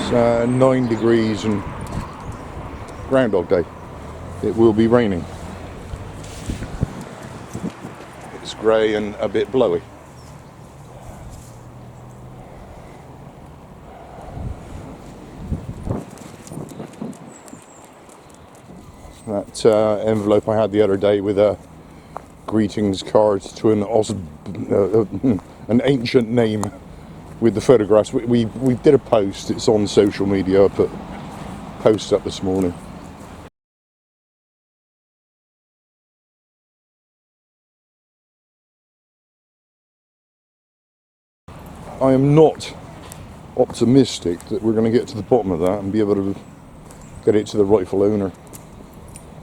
It's 9 degrees and Groundhog Day. It will be raining. It's grey and a bit blowy. That envelope I had the other day with a greetings card to an ancient name with the photographs. We did a post. It's on social media. I put posts up this morning. I am not optimistic that we're going to get to the bottom of that and be able to get it to the rightful owner.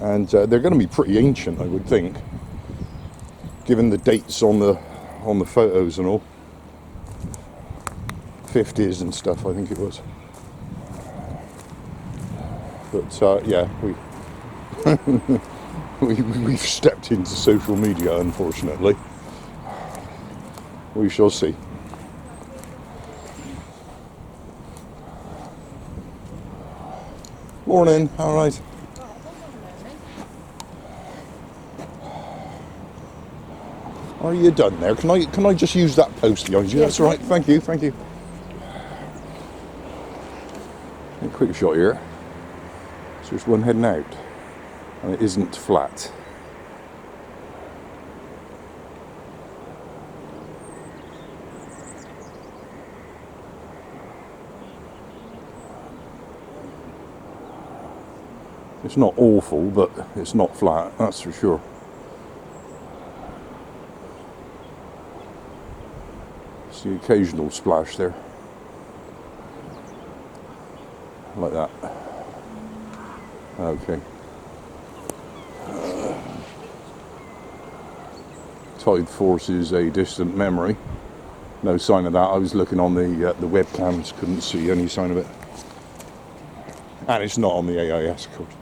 And they're going to be pretty ancient, I would think, given the dates on the photos and all. 50s and stuff, I think it was. But yeah, we've stepped into social media, unfortunately. We shall see. Morning, all right. Are you done there? Can I just use that post behind you? Yes, that's all right. Thank you. A quick shot here. So there's one heading out, and it isn't flat. It's not awful, but it's not flat. That's for sure. The occasional splash there, like that. Okay. Tide force is a distant memory. No sign of that. I was looking on the webcams, couldn't see any sign of it. And it's not on the AIS, of course.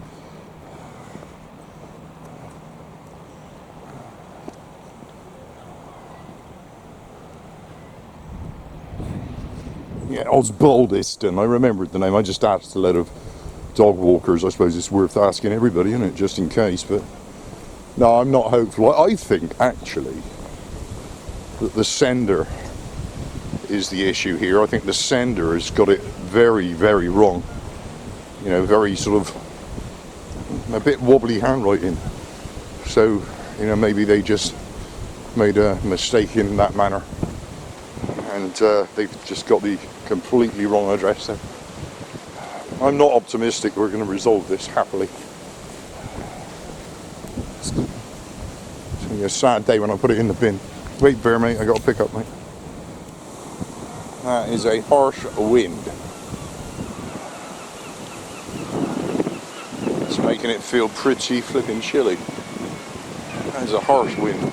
Yeah, Osbaldeston. I remembered the name. I just asked a lot of dog walkers. I suppose it's worth asking everybody, isn't it, just in case. But no, I'm not hopeful. I think actually that the sender is the issue here. I think the sender has got it very, very wrong. You know, very sort of a bit wobbly handwriting. So, you know, maybe they just made a mistake in that manner, and they've just got the completely wrong address there. I'm not optimistic we're going to resolve this happily. It's going to be a sad day when I put it in the bin. Wait there, mate, I got to pick up, mate. That is a harsh wind. It's making it feel pretty flipping chilly. That is a harsh wind.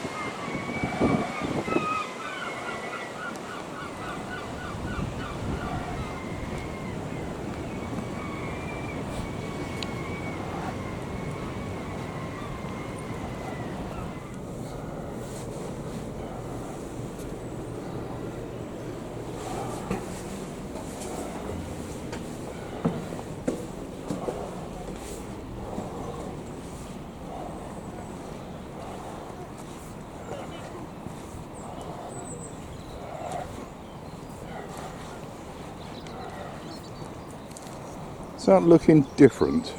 Is that looking different?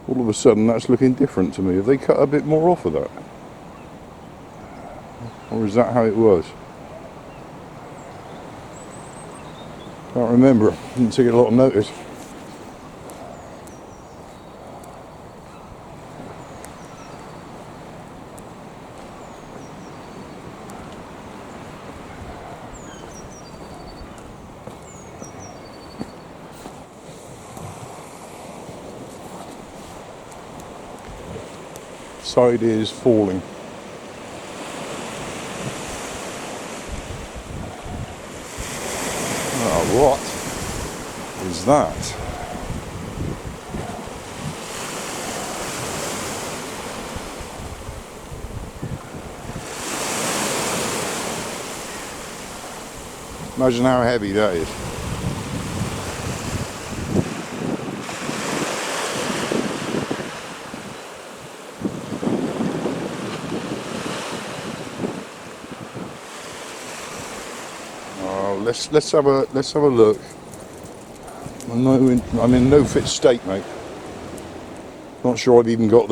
All of a sudden that's looking different to me. Have they cut a bit more off of that? Or is that how it was? Can't remember. Didn't take a lot of notice. Side is falling. Oh, what is that? Imagine how heavy that is. let's have a look. I'm in no fit state, mate. Not sure I've even got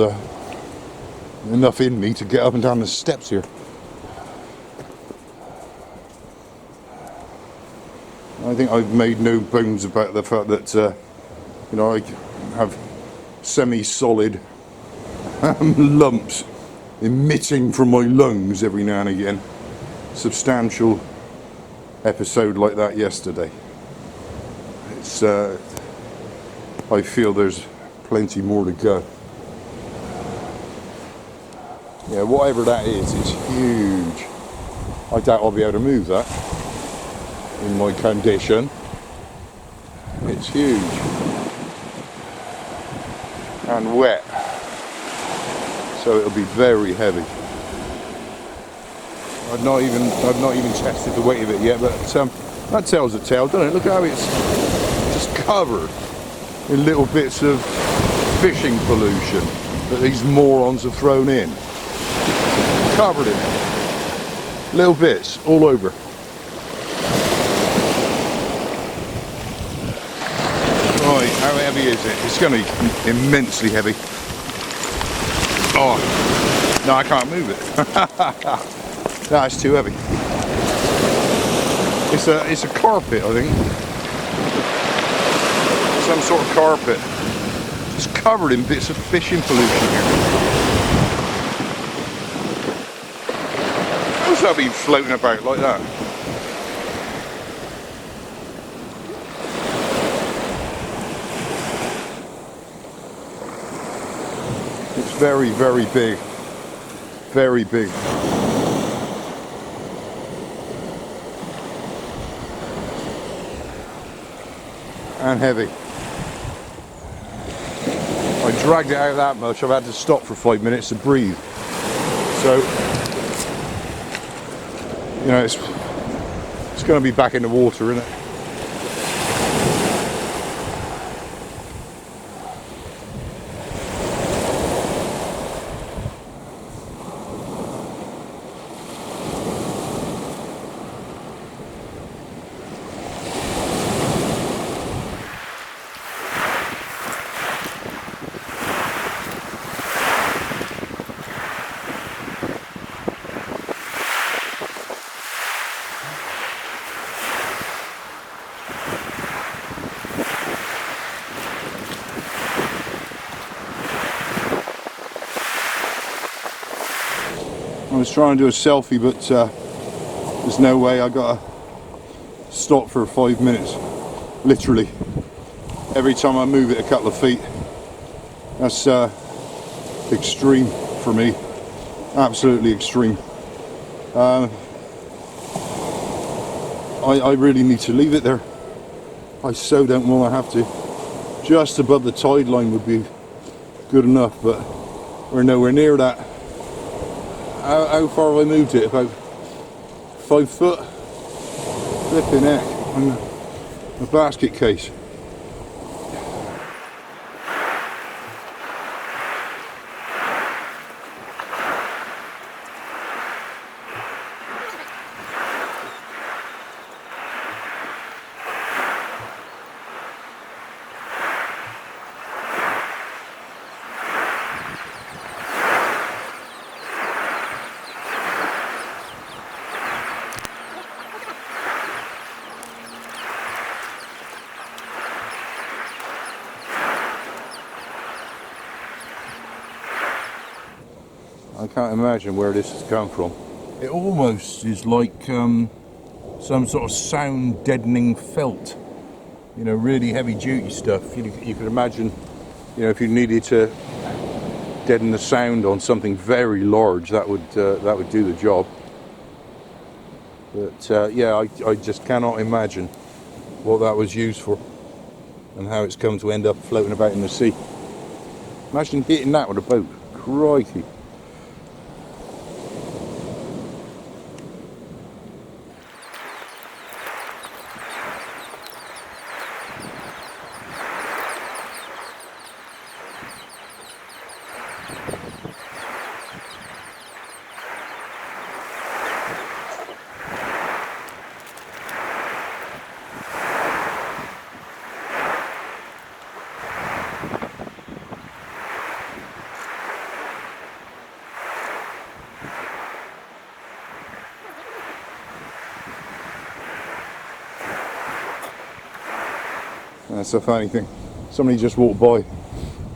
enough in me to get up and down the steps here. I think I've made no bones about the fact that I have semi-solid lumps emitting from my lungs every now and again. Substantial episode like that yesterday. It's I feel there's plenty more to go. Yeah, whatever that is, it's huge. I doubt I'll be able to move that in my condition. It's huge and wet, so it'll be very heavy. I've not even tested the weight of it yet, but that tells a tale, doesn't it? Look how it's just covered in little bits of fishing pollution that these morons have thrown in. Covered in it. Little bits all over. Right, how heavy is it? It's going to be immensely heavy. Oh, no, I can't move it. No, it's too heavy. It's a carpet, I think. Some sort of carpet. It's covered in bits of fishing pollution here. How's that been floating about like that? It's very, very big. Very big. And heavy. I dragged it out that much, I've had to stop for 5 minutes to breathe. So, it's going to be back in the water, isn't it? I was trying to do a selfie, but there's no way. I gotta stop for 5 minutes. Literally, every time I move it a couple of feet. That's extreme for me. Absolutely extreme. I really need to leave it there. I so don't want to have to. Just above the tide line would be good enough, but we're nowhere near that. How far have I moved it? About 5 foot? Flipping heck. On the basket case. I can't imagine where this has come from. It almost is like some sort of sound deadening felt. Really heavy duty stuff. You could imagine, if you needed to deaden the sound on something very large, that would do the job. But yeah, I just cannot imagine what that was used for and how it's come to end up floating about in the sea. Imagine hitting that with a boat. Crikey. That's a funny thing. Somebody just walked by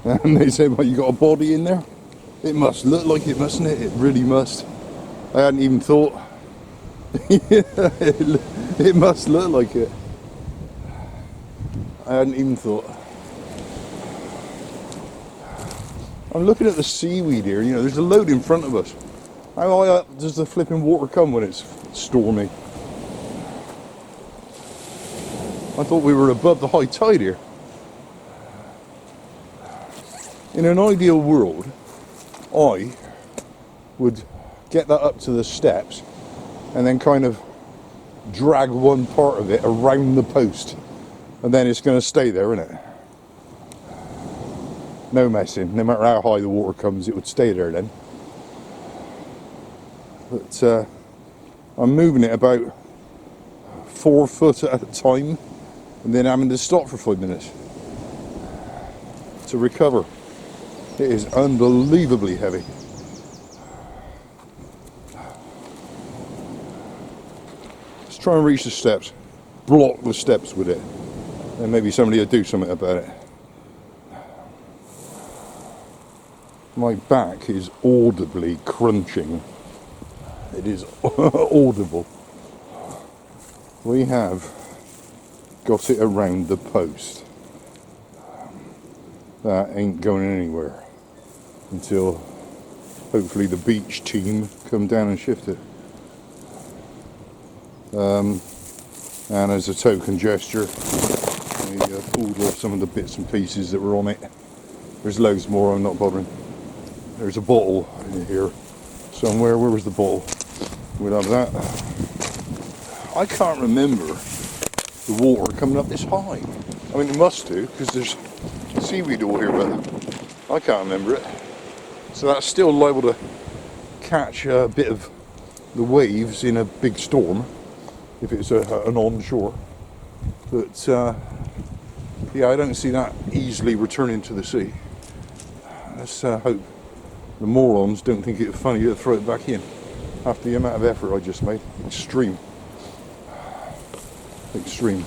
and they said, well, you got a body in there? It must look like it, mustn't it? It really must. I hadn't even thought. It must look like it. I hadn't even thought. I'm looking at the seaweed here, you know, there's a load in front of us. How high up does the flipping water come when it's stormy? I thought we were above the high tide here. In an ideal world, I would get that up to the steps and then kind of drag one part of it around the post, and then it's going to stay there, isn't it? No messing. No matter how high the water comes, it would stay there then. But I'm moving it about 4 foot at a time, and then having to stop for 5 minutes to recover. It is unbelievably heavy. Let's try and reach the steps, block the steps with it, and maybe somebody will do something about it. My back is audibly crunching. It is audible. We have got it around the post. That ain't going anywhere until hopefully the beach team come down and shift it. And as a token gesture, we pulled off some of the bits and pieces that were on it. There's loads more, I'm not bothering. There's a bottle in here somewhere. Where was the bottle? We'll have that. I can't remember the water coming up this high. I mean, it must do, because there's seaweed all here, but I can't remember it. So that's still liable to catch a bit of the waves in a big storm, if it's an onshore. But yeah, I don't see that easily returning to the sea. Let's hope the morons don't think it's funny to throw it back in after the amount of effort I just made. Extreme. Extreme.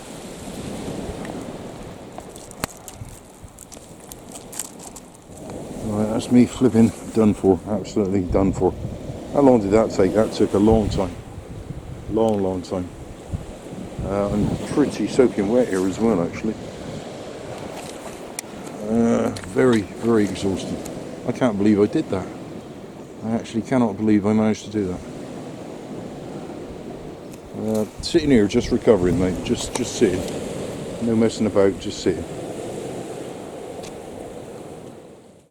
Right, that's me flipping done for. Absolutely done for. How long did that take? That took a long time. Long time. I'm pretty soaking wet here as well, actually. Very, very exhausted. I can't believe I did that. I actually cannot believe I managed to do that. Sitting here, just recovering, mate. Just sitting. No messing about, just sitting.